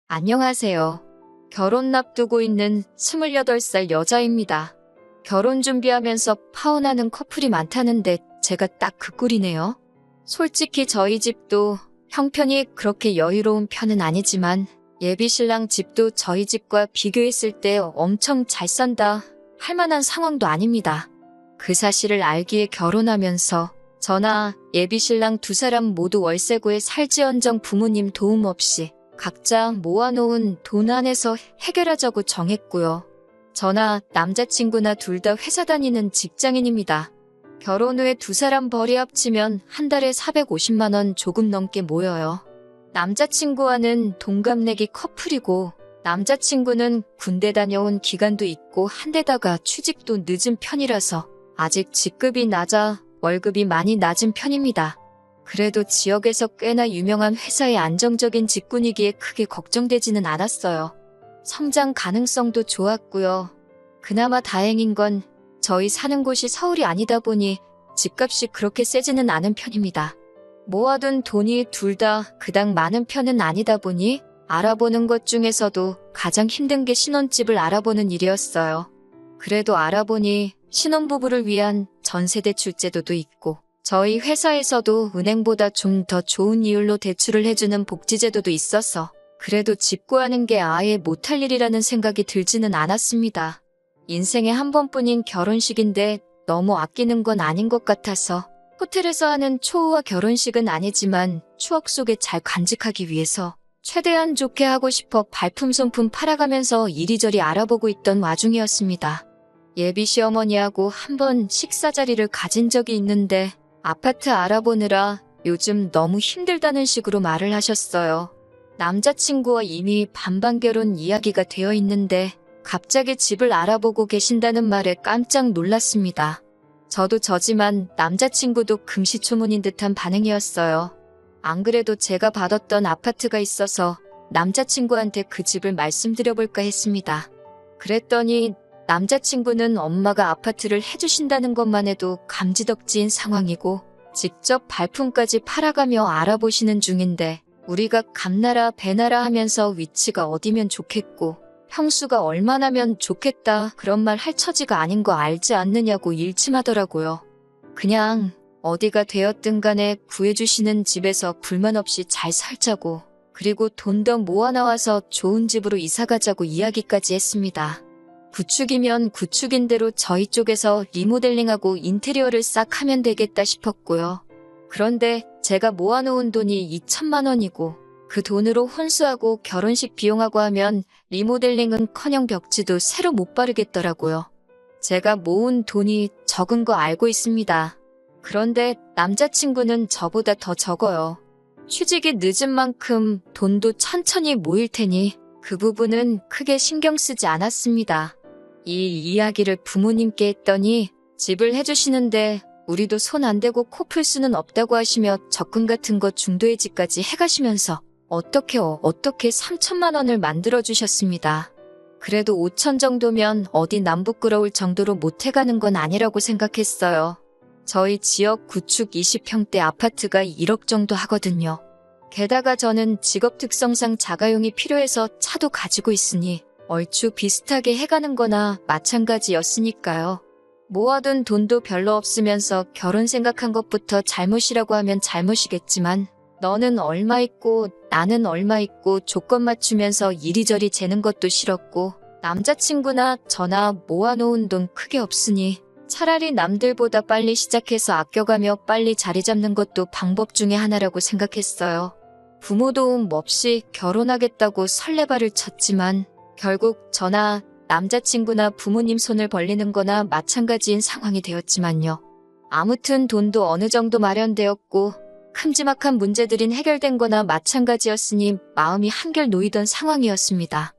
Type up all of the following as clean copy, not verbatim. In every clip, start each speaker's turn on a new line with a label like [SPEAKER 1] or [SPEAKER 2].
[SPEAKER 1] 안녕하세요. 결혼 앞두고 있는 28살 여자입니다. 결혼 준비하면서 파혼하는 커플이 많다는데 제가 딱 그 꼴이네요. 솔직히 저희 집도 형편이 그렇게 여유로운 편은 아니지만 예비신랑 집도 저희 집과 비교했을 때 엄청 잘 산다 할 만한 상황도 아닙니다. 그 사실을 알기에 결혼하면서 저나 예비신랑 두 사람 모두 월세구에 살지언정 부모님 도움 없이 각자 모아놓은 돈 안에서 해결하자고 정했고요. 저나 남자친구나 둘 다 회사 다니는 직장인입니다. 결혼 후에 두 사람 벌이 합치면 한 달에 450만 원 조금 넘게 모여요. 남자친구와는 동갑내기 커플이고 남자친구는 군대 다녀온 기간도 있고 한데다가 취직도 늦은 편이라서 아직 직급이 낮아 월급이 많이 낮은 편입니다. 그래도 지역에서 꽤나 유명한 회사의 안정적인 직군이기에 크게 걱정되지는 않았어요. 성장 가능성도 좋았고요. 그나마 다행인 건 저희 사는 곳이 서울이 아니다 보니 집값이 그렇게 세지는 않은 편입니다. 모아둔 돈이 둘 다 그닥 많은 편은 아니다 보니 알아보는 것 중에서도 가장 힘든 게 신혼집을 알아보는 일이었어요. 그래도 알아보니 신혼부부를 위한 전세대출 제도도 있고 저희 회사에서도 은행보다 좀 더 좋은 이율로 대출을 해주는 복지제도도 있어서 그래도 집 구하는 게 아예 못할 일이라는 생각이 들지는 않았습니다. 인생에 한 번뿐인 결혼식인데 너무 아끼는 건 아닌 것 같아서 호텔에서 하는 초호화 결혼식은 아니지만 추억 속에 잘 간직하기 위해서 최대한 좋게 하고 싶어 발품 손품 팔아가면서 이리저리 알아보고 있던 와중이었습니다. 예비 시어머니하고 한 번 식사 자리를 가진 적이 있는데 아파트 알아보느라 요즘 너무 힘들다는 식으로 말을 하셨어요. 남자친구와 이미 반반 결혼 이야기가 되어 있는데 갑자기 집을 알아보고 계신다는 말에 깜짝 놀랐습니다. 저도 저지만 남자친구도 금시초문인 듯한 반응이었어요. 안 그래도 제가 받았던 아파트가 있어서 남자친구한테 그 집을 말씀드려볼까 했습니다. 그랬더니 남자친구는 엄마가 아파트를 해주신다는 것만 해도 감지덕지인 상황이고 직접 발품까지 팔아가며 알아보시는 중인데 우리가 감나라 배나라 하면서 위치가 어디면 좋겠고 평수가 얼마나면 좋겠다 그런 말 할 처지가 아닌 거 알지 않느냐고 일침하더라고요. 그냥 어디가 되었든 간에 구해주시는 집에서 불만 없이 잘 살자고 그리고 돈 더 모아 나와서 좋은 집으로 이사가자고 이야기까지 했습니다. 구축이면 구축인 대로 저희 쪽에서 리모델링하고 인테리어를 싹 하면 되겠다 싶었고요. 그런데 제가 모아놓은 돈이 2천만 원이고 그 돈으로 혼수하고 결혼식 비용하고 하면 리모델링은커녕 벽지도 새로 못 바르겠더라고요. 제가 모은 돈이 적은 거 알고 있습니다. 그런데 남자친구는 저보다 더 적어요. 취직이 늦은 만큼 돈도 천천히 모일 테니 그 부분은 크게 신경 쓰지 않았습니다. 이 이야기를 부모님께 했더니 집을 해주시는데 우리도 손 안 대고 코 풀 수는 없다고 하시며 적금 같은 거 중도해지까지 해가시면서 어떻게 3천만 원을 만들어주셨습니다. 그래도 5천 정도면 어디 남 부끄러울 정도로 못해가는 건 아니라고 생각했어요. 저희 지역 구축 20평대 아파트가 1억 정도 하거든요. 게다가 저는 직업 특성상 자가용이 필요해서 차도 가지고 있으니 얼추 비슷하게 해가는 거나 마찬가지였으니까요. 모아둔 돈도 별로 없으면서 결혼 생각한 것부터 잘못이라고 하면 잘못이겠지만 너는 얼마 있고 나는 얼마 있고 조건 맞추면서 이리저리 재는 것도 싫었고 남자친구나 저나 모아놓은 돈 크게 없으니 차라리 남들보다 빨리 시작해서 아껴가며 빨리 자리 잡는 것도 방법 중에 하나라고 생각했어요. 부모 도움 없이 결혼하겠다고 설레발을 쳤지만 결국 저나 남자친구나 부모님 손을 벌리는 거나 마찬가지인 상황이 되었지만요. 아무튼 돈도 어느 정도 마련되었고 큼지막한 문제들인 해결된 거나 마찬가지였으니 마음이 한결 놓이던 상황이었습니다.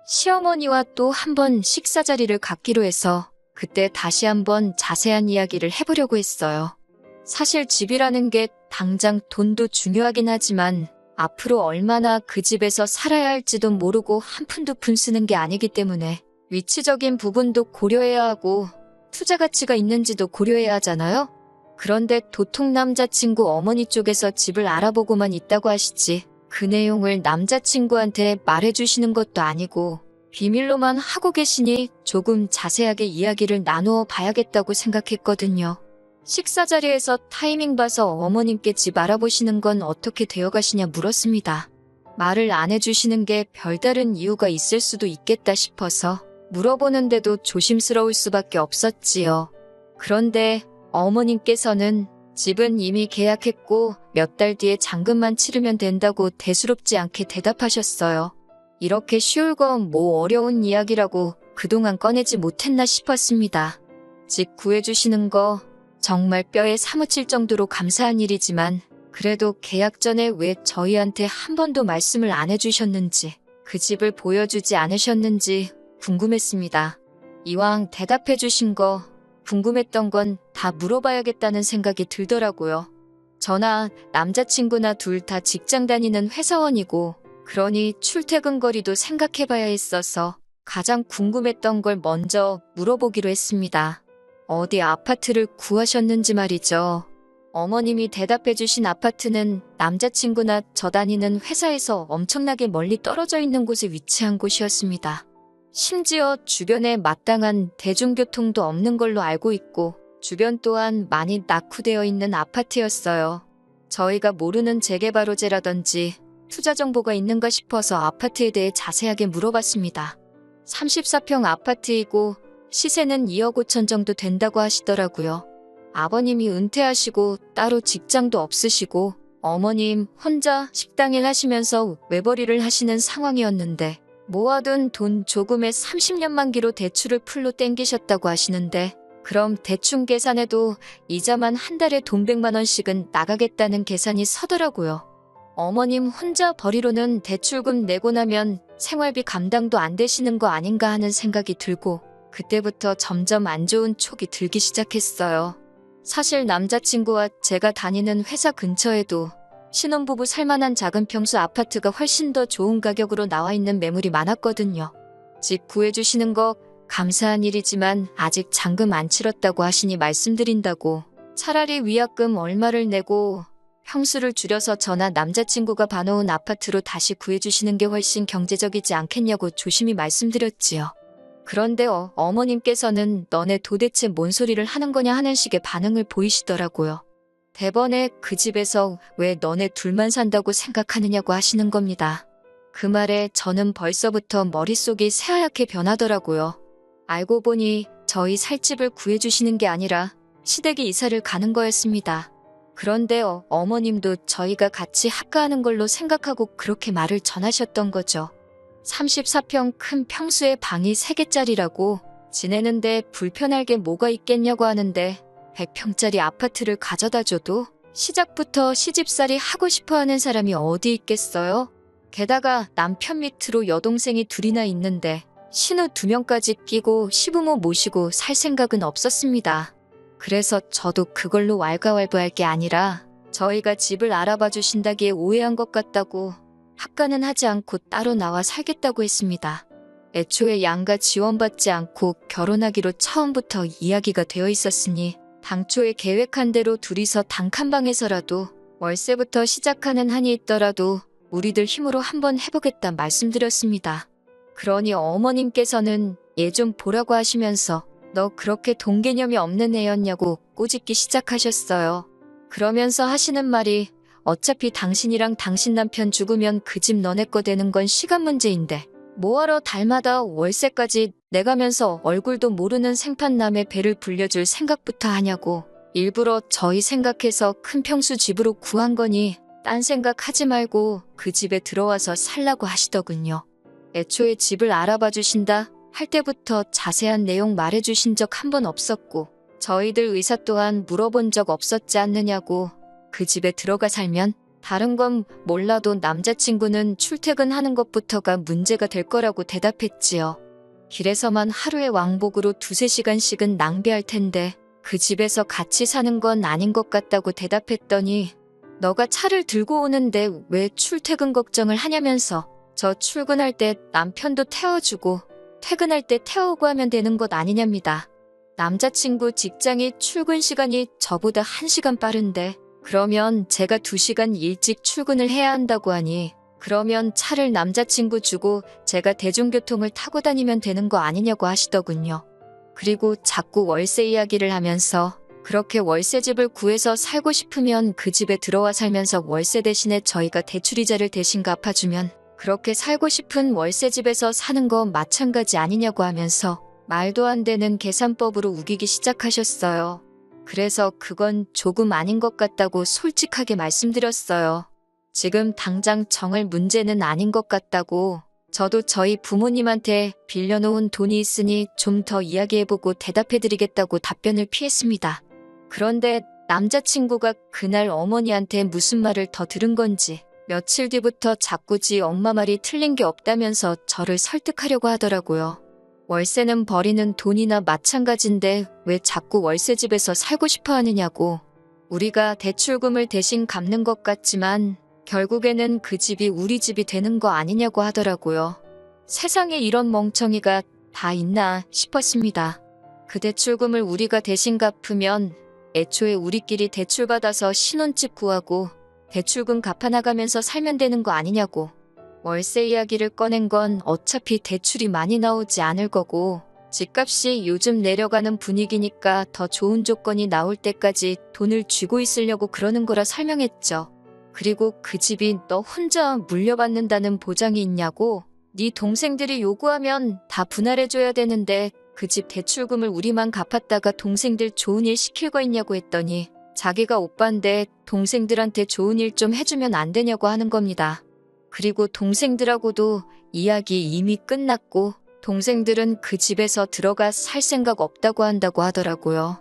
[SPEAKER 1] 시어머니와 또 한 번 식사 자리를 갖기로 해서 그때 다시 한번 자세한 이야기를 해보려고 했어요. 사실 집이라는 게 당장 돈도 중요하긴 하지만 앞으로 얼마나 그 집에서 살아야 할지도 모르고 한 푼 두 푼 쓰는 게 아니기 때문에 위치적인 부분도 고려해야 하고 투자 가치가 있는지도 고려해야 하잖아요. 그런데 도통 남자친구 어머니 쪽에서 집을 알아보고만 있다고 하시지 그 내용을 남자친구한테 말해주시는 것도 아니고 비밀로만 하고 계시니 조금 자세하게 이야기를 나누어 봐야겠다고 생각했거든요. 식사 자리에서 타이밍 봐서 어머님께 집 알아보시는 건 어떻게 되어 가시냐 물었습니다. 말을 안 해주시는 게 별다른 이유가 있을 수도 있겠다 싶어서 물어보는데도 조심스러울 수밖에 없었지요. 그런데 어머님께서는 집은 이미 계약했고 몇 달 뒤에 잔금만 치르면 된다고 대수롭지 않게 대답하셨어요. 이렇게 쉬울 건 뭐 어려운 이야기라고 그동안 꺼내지 못했나 싶었습니다. 집 구해주시는 거 정말 뼈에 사무칠 정도로 감사한 일이지만 그래도 계약 전에 왜 저희한테 한 번도 말씀을 안 해주셨는지, 그 집을 보여주지 않으셨는지 궁금했습니다. 이왕 대답해주신 거 궁금했던 건 다 물어봐야겠다는 생각이 들더라고요. 저나 남자친구나 둘 다 직장 다니는 회사원이고 그러니 출퇴근 거리도 생각해봐야 했어서 가장 궁금했던 걸 먼저 물어보기로 했습니다. 어디 아파트를 구하셨는지 말이죠. 어머님이 대답해주신 아파트는 남자친구나 저 다니는 회사에서 엄청나게 멀리 떨어져 있는 곳에 위치한 곳이었습니다. 심지어 주변에 마땅한 대중교통도 없는 걸로 알고 있고 주변 또한 많이 낙후되어 있는 아파트였어요. 저희가 모르는 재개발 호재라든지 투자 정보가 있는가 싶어서 아파트에 대해 자세하게 물어봤습니다. 34평 아파트이고 시세는 2억 5천 정도 된다고 하시더라고요. 아버님이 은퇴하시고 따로 직장도 없으시고 어머님 혼자 식당일 하시면서 외벌이를 하시는 상황이었는데 모아둔 돈 조금에 30년 만기로 대출을 풀로 땡기셨다고 하시는데 그럼 대충 계산해도 이자만 한 달에 돈 100만 원씩은 나가겠다는 계산이 서더라고요. 어머님 혼자 벌이로는 대출금 내고 나면 생활비 감당도 안 되시는 거 아닌가 하는 생각이 들고 그때부터 점점 안 좋은 촉이 들기 시작했어요. 사실 남자친구와 제가 다니는 회사 근처에도 신혼부부 살만한 작은 평수 아파트가 훨씬 더 좋은 가격으로 나와 있는 매물이 많았거든요. 집 구해주시는 거 감사한 일이지만 아직 잔금 안 치렀다고 하시니 말씀드린다고 차라리 위약금 얼마를 내고 평수를 줄여서 저나 남자친구가 봐놓은 아파트로 다시 구해주시는 게 훨씬 경제적이지 않겠냐고 조심히 말씀드렸지요. 그런데 어머님께서는 너네 도대체 뭔 소리를 하는 거냐 하는 식의 반응을 보이시더라고요. 대번에 그 집에서 왜 너네 둘만 산다고 생각하느냐고 하시는 겁니다. 그 말에 저는 벌써부터 머릿속이 새하얗게 변하더라고요. 알고 보니 저희 살 집을 구해주시는 게 아니라 시댁이 이사를 가는 거였습니다. 그런데 어머님도 저희가 같이 합가하는 걸로 생각하고 그렇게 말을 전하셨던 거죠. 34평 큰 평수의 방이 3개짜리라고 지내는데 불편할 게 뭐가 있겠냐고 하는데 100평짜리 아파트를 가져다 줘도 시작부터 시집살이 하고 싶어하는 사람이 어디 있겠어요? 게다가 남편 밑으로 여동생이 둘이나 있는데 신우 2명까지 끼고 시부모 모시고 살 생각은 없었습니다. 그래서 저도 그걸로 왈가왈부할 게 아니라 저희가 집을 알아봐 주신다기에 오해한 것 같다고 합가는 하지 않고 따로 나와 살겠다고 했습니다. 애초에 양가 지원받지 않고 결혼하기로 처음부터 이야기가 되어 있었으니 당초에 계획한 대로 둘이서 단칸방에서라도 월세부터 시작하는 한이 있더라도 우리들 힘으로 한번 해보겠다 말씀드렸습니다. 그러니 어머님께서는 얘 좀 보라고 하시면서 너 그렇게 돈 개념이 없는 애였냐고 꼬집기 시작하셨어요. 그러면서 하시는 말이 어차피 당신이랑 당신 남편 죽으면 그 집 너네 거 되는 건 시간 문제인데 뭐하러 달마다 월세까지 내가면서 얼굴도 모르는 생판남의 배를 불려줄 생각부터 하냐고 일부러 저희 생각해서 큰 평수 집으로 구한 거니 딴 생각하지 말고 그 집에 들어와서 살라고 하시더군요. 애초에 집을 알아봐 주신다 할 때부터 자세한 내용 말해주신 적 한 번 없었고 저희들 의사 또한 물어본 적 없었지 않느냐고 그 집에 들어가 살면 다른 건 몰라도 남자친구는 출퇴근하는 것부터가 문제가 될 거라고 대답했지요. 길에서만 하루에 왕복으로 2~3시간씩은 낭비할 텐데 그 집에서 같이 사는 건 아닌 것 같다고 대답했더니 너가 차를 들고 오는데 왜 출퇴근 걱정을 하냐면서 저 출근할 때 남편도 태워주고 퇴근할 때 태우고 하면 되는 것 아니냐입니다. 남자친구 직장이 출근 시간이 저보다 1시간 빠른데 그러면 제가 2시간 일찍 출근을 해야 한다고 하니 그러면 차를 남자친구 주고 제가 대중교통을 타고 다니면 되는 거 아니냐고 하시더군요. 그리고 자꾸 월세 이야기를 하면서 그렇게 월세집을 구해서 살고 싶으면 그 집에 들어와 살면서 월세 대신에 저희가 대출이자를 대신 갚아주면 그렇게 살고 싶은 월세집에서 사는 거 마찬가지 아니냐고 하면서 말도 안 되는 계산법으로 우기기 시작하셨어요. 그래서 그건 조금 아닌 것 같다고 솔직하게 말씀드렸어요. 지금 당장 정할 문제는 아닌 것 같다고. 저도 저희 부모님한테 빌려놓은 돈이 있으니 좀 더 이야기해보고 대답해드리겠다고 답변을 피했습니다. 그런데 남자친구가 그날 어머니한테 무슨 말을 더 들은 건지 며칠 뒤부터 자꾸 지 엄마 말이 틀린 게 없다면서 저를 설득하려고 하더라고요. 월세는 버리는 돈이나 마찬가지인데 왜 자꾸 월세집에서 살고 싶어 하느냐고. 우리가 대출금을 대신 갚는 것 같지만 결국에는 그 집이 우리 집이 되는 거 아니냐고 하더라고요. 세상에 이런 멍청이가 다 있나 싶었습니다. 그 대출금을 우리가 대신 갚으면 애초에 우리끼리 대출받아서 신혼집 구하고 대출금 갚아나가면서 살면 되는 거 아니냐고. 월세 이야기를 꺼낸 건 어차피 대출이 많이 나오지 않을 거고 집값이 요즘 내려가는 분위기니까 더 좋은 조건이 나올 때까지 돈을 쥐고 있으려고 그러는 거라 설명했죠. 그리고 그 집이 너 혼자 물려받는다는 보장이 있냐고. 네 동생들이 요구하면 다 분할해줘야 되는데 그 집 대출금을 우리만 갚았다가 동생들 좋은 일 시킬 거 있냐고 했더니 자기가 오빠인데 동생들한테 좋은 일 좀 해주면 안 되냐고 하는 겁니다. 그리고 동생들하고도 이야기 이미 끝났고 동생들은 그 집에서 들어가 살 생각 없다고 한다고 하더라고요.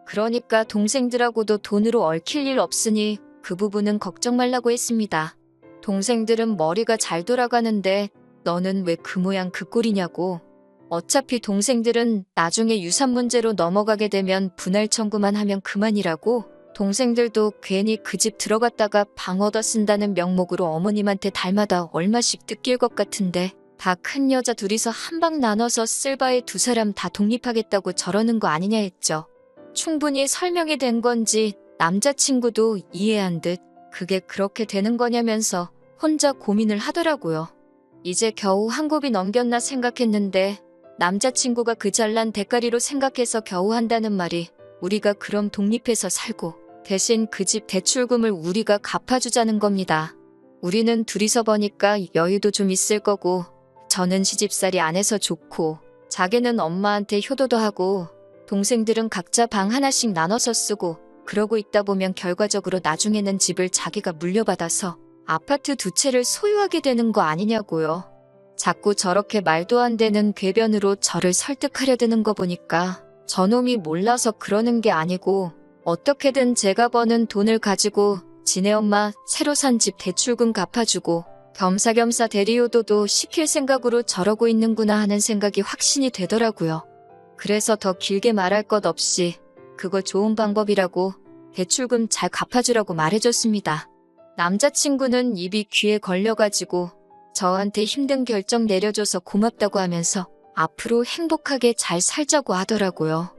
[SPEAKER 1] 그러니까 동생들하고도 돈으로 얽힐 일 없으니 그 부분은 걱정 말라고 했습니다. 동생들은 머리가 잘 돌아가는데 너는 왜 그 모양 그 꼴이냐고. 어차피 동생들은 나중에 유산 문제로 넘어가게 되면 분할 청구만 하면 그만이라고. 동생들도 괜히 그 집 들어갔다가 방 얻어 쓴다는 명목으로 어머님한테 달마다 얼마씩 뜯길 것 같은데 다 큰 여자 둘이서 한 방 나눠서 쓸 바에 두 사람 다 독립하겠다고 저러는 거 아니냐 했죠. 충분히 설명이 된 건지 남자친구도 이해한 듯 그게 그렇게 되는 거냐면서 혼자 고민을 하더라고요. 이제 겨우 한 곱이 넘겼나 생각했는데 남자친구가 그 잘난 대가리로 생각해서 겨우 한다는 말이 우리가 그럼 독립해서 살고 대신 그 집 대출금을 우리가 갚아주자는 겁니다. 우리는 둘이서 버니까 여유도 좀 있을 거고 저는 시집살이 안 해서 좋고 자기는 엄마한테 효도도 하고 동생들은 각자 방 하나씩 나눠서 쓰고 그러고 있다 보면 결과적으로 나중에는 집을 자기가 물려받아서 아파트 두 채를 소유하게 되는 거 아니냐고요. 자꾸 저렇게 말도 안 되는 궤변으로 저를 설득하려 드는 거 보니까 저놈이 몰라서 그러는 게 아니고 어떻게든 제가 버는 돈을 가지고 지네 엄마 새로 산 집 대출금 갚아주고 겸사겸사 대리효도도 시킬 생각으로 저러고 있는구나 하는 생각이 확신이 되더라고요. 그래서 더 길게 말할 것 없이 그거 좋은 방법이라고 대출금 잘 갚아주라고 말해줬습니다. 남자친구는 입이 귀에 걸려가지고 저한테 힘든 결정 내려줘서 고맙다고 하면서 앞으로 행복하게 잘 살자고 하더라고요.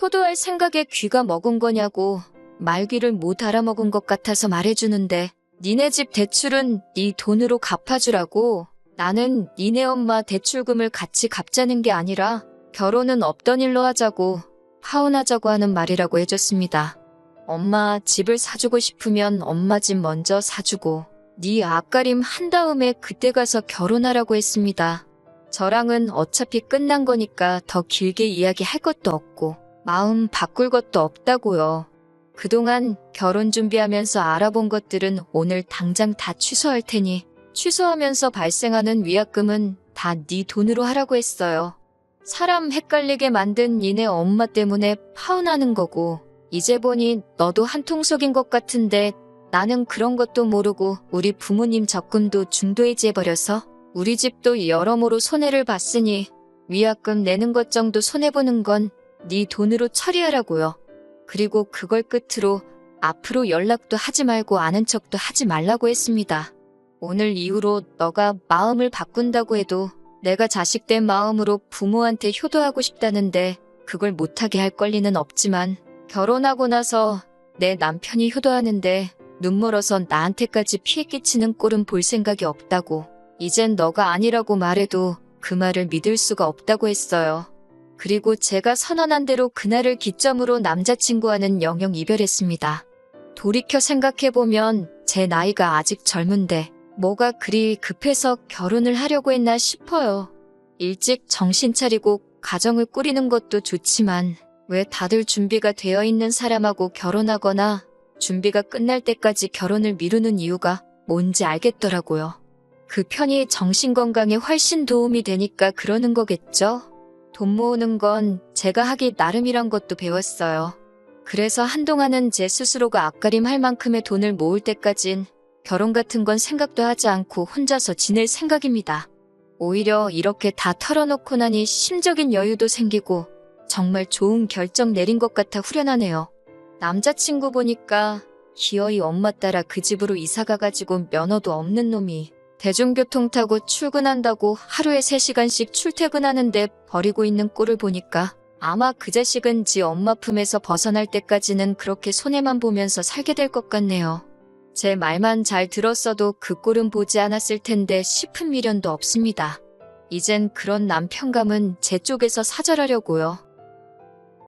[SPEAKER 1] 효도할 생각에 귀가 먹은 거냐고 말귀를 못 알아먹은 것 같아서 말해주는데 니네 집 대출은 네 돈으로 갚아주라고. 나는 니네 엄마 대출금을 같이 갚자는 게 아니라 결혼은 없던 일로 하자고 파혼하자고 하는 말이라고 해줬습니다. 엄마 집을 사주고 싶으면 엄마 집 먼저 사주고 네 앞가림 한 다음에 그때 가서 결혼하라고 했습니다. 저랑은 어차피 끝난 거니까 더 길게 이야기할 것도 없고 마음 바꿀 것도 없다고요. 그동안 결혼 준비하면서 알아본 것들은 오늘 당장 다 취소할 테니 취소하면서 발생하는 위약금은 다 네 돈으로 하라고 했어요. 사람 헷갈리게 만든 니네 엄마 때문에 파혼하는 거고 이제 보니 너도 한통속인 것 같은데 나는 그런 것도 모르고 우리 부모님 적금도 중도해지해버려서 우리 집도 여러모로 손해를 봤으니 위약금 내는 것 정도 손해보는 건 네 돈으로 처리하라고요. 그리고 그걸 끝으로 앞으로 연락도 하지 말고 아는 척도 하지 말라고 했습니다. 오늘 이후로 너가 마음을 바꾼다고 해도 내가 자식된 마음으로 부모한테 효도하고 싶다는데 그걸 못하게 할 권리는 없지만 결혼하고 나서 내 남편이 효도하는데 눈 멀어서 나한테까지 피해 끼치는 꼴은 볼 생각이 없다고. 이젠 너가 아니라고 말해도 그 말을 믿을 수가 없다고 했어요. 그리고 제가 선언한 대로 그날을 기점으로 남자친구와는 영영 이별했습니다. 돌이켜 생각해보면 제 나이가 아직 젊은데 뭐가 그리 급해서 결혼을 하려고 했나 싶어요. 일찍 정신 차리고 가정을 꾸리는 것도 좋지만 왜 다들 준비가 되어 있는 사람하고 결혼하거나 준비가 끝날 때까지 결혼을 미루는 이유가 뭔지 알겠더라고요. 그 편이 정신건강에 훨씬 도움이 되니까 그러는 거겠죠? 돈 모으는 건 제가 하기 나름이란 것도 배웠어요. 그래서 한동안은 제 스스로가 앞가림할 만큼의 돈을 모을 때까진 결혼 같은 건 생각도 하지 않고 혼자서 지낼 생각입니다. 오히려 이렇게 다 털어놓고 나니 심적인 여유도 생기고 정말 좋은 결정 내린 것 같아 후련하네요. 남자친구 보니까 기어이 엄마 따라 그 집으로 이사가가지고 면허도 없는 놈이 대중교통 타고 출근한다고 하루에 3시간씩 출퇴근하는데 버리고 있는 꼴을 보니까 아마 그 자식은 지 엄마 품에서 벗어날 때까지는 그렇게 손해만 보면서 살게 될 것 같네요. 제 말만 잘 들었어도 그 꼴은 보지 않았을 텐데 싶은 미련도 없습니다. 이젠 그런 남편감은 제 쪽에서 사절하려고요.